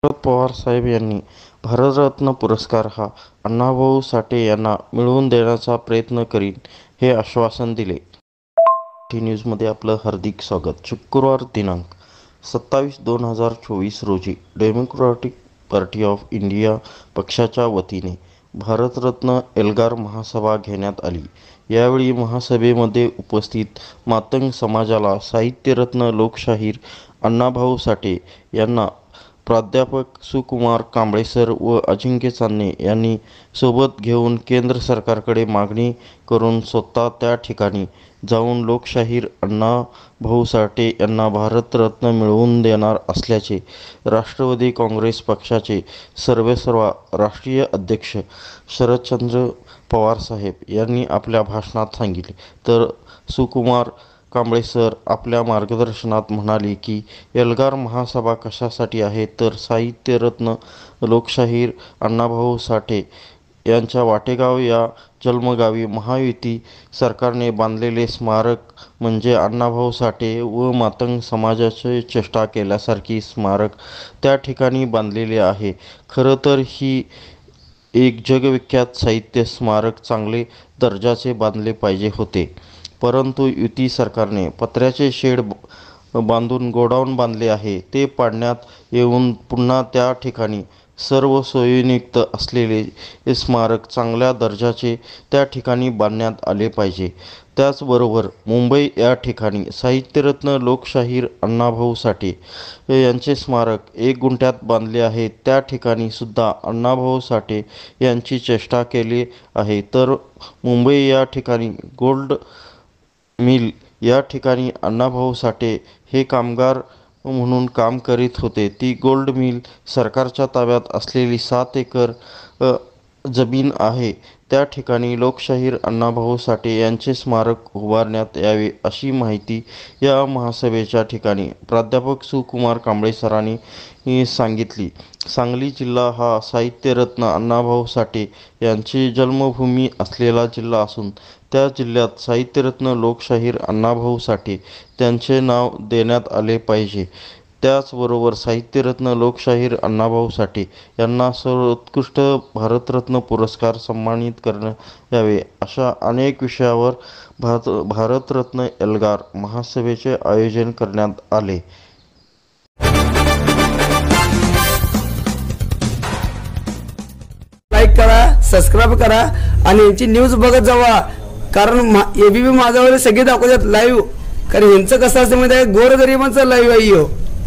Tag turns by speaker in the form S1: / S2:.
S1: शरद पवार साहेब यांनी भारतरत्न पुरस्कार हा अण्णाभाऊ साठे यांना मिळवून देण्याचा प्रयत्न करीन हे आश्वासन दिले. टी न्यूजमध्ये आपलं हार्दिक स्वागत. शुक्रवार दिनांक 27/2/2024 रोजी डेमोक्रॅटिक पार्टी ऑफ इंडिया पक्षाच्या वतीने भारतरत्न एल्गार महासभा घेण्यात आली. यावेळी महासभेमध्ये उपस्थित मातंग समाजाला साहित्यरत्न लोकशाहीर अण्णाभाऊ साठे यांना प्राध्यापक सुकुमार कांबळे सर व अजिंक्य चांदणे यांनी सोबत घेऊन केंद्र सरकारकडे मागणी करून स्वतः त्या ठिकाणी जाऊन लोकशाहीर अण्णाभाऊ साठे यांना भारतरत्न मिळवून देणार असल्याचे राष्ट्रवादी काँग्रेस पक्षाचे सर्वेसर्वा राष्ट्रीय अध्यक्ष शरदचंद्र पवार साहेब यांनी आपल्या भाषणात सांगितले. तर सुकुमार कांबळे सर आपल्या मार्गदर्शनात म्हणाले की एल्गार महासभा कशासाठी आहे तर साहित्यरत्न लोकशाहीर अण्णाभाऊ साठे यांच्या वाटेगाव या जन्मगावी महायुती सरकारने बांधलेले स्मारक म्हणजे अण्णाभाऊ साठे व मातंग समाजाची चेष्टा केल्यासारखी स्मारक त्या ठिकाणी बांधलेले आहे. खरं तर ही एक जगविख्यात साहित्य स्मारक चांगले दर्जाचे बांधले पाहिजे होते, परंतु युती सरकारने पत्र्याचे शेड बांधून गोडाऊन बांधले आहे. ते पाडण्यात येऊन पुन्हा त्या ठिकाणी सर्व सोयीयुक्त असलेले स्मारक चांगल्या दर्जाचे त्या ठिकाणी बांधण्यात आले पाहिजे. त्याचबरोबर मुंबई या ठिकाणी साहित्यरत्न लोकशाहीर अण्णाभाऊ साठे यांचे स्मारक 1 गुंठ्यात बांधले आहे. त्या ठिकाणी सुद्धा अण्णाभाऊ साठे यांची चेष्टा केली आहे. तर मुंबई या ठिकाणी गोल्ड मिल या ठिकाणी अण्णाभाऊ साठे हे कामगार म्हणून काम करीत होते. ती गोल्ड मिल सरकारच्या ताब्यात असलेली 7 एकर जमीन आहे. त्या ठिकाणी लोकशाहीर अण्णाभाऊ साठे यांचे स्मारक उभारण्यात यावे अशी माहिती या महासभेच्या ठिकाणी प्राध्यापक सुकुमार कांबळे सरांनी सांगितली. सांगली जिल्हा हा साहित्यरत्न अण्णाभाऊ साठे यांची जन्मभूमी असलेला जिल्हा असून त्या जिल्ह्यात साहित्यरत्न लोकशाहीर अण्णाभाऊ साठे त्यांचे नाव देण्यात आले पाहिजे. त्याचबरोबर साहित्यरत्न लोकशाहीर अण्णाभाऊ साठे यांना सर्वोत्कृष्ट भारतरत्न पुरस्कार सन्मानित करण्यात यावे अशा अनेक विषयावर भारतरत्न एल्गार महासभेचे आयोजन करण्यात आले.
S2: लाईक करा, सबस्क्राईब करा आणि यांची न्यूज बघत जावा. कारण एबीपी माझ्यावर सगळे दाखवतात लाईव्ह. कारण यांचं कसं असतं म्हणजे गोरगरिबांचं लाईव्ह आहे.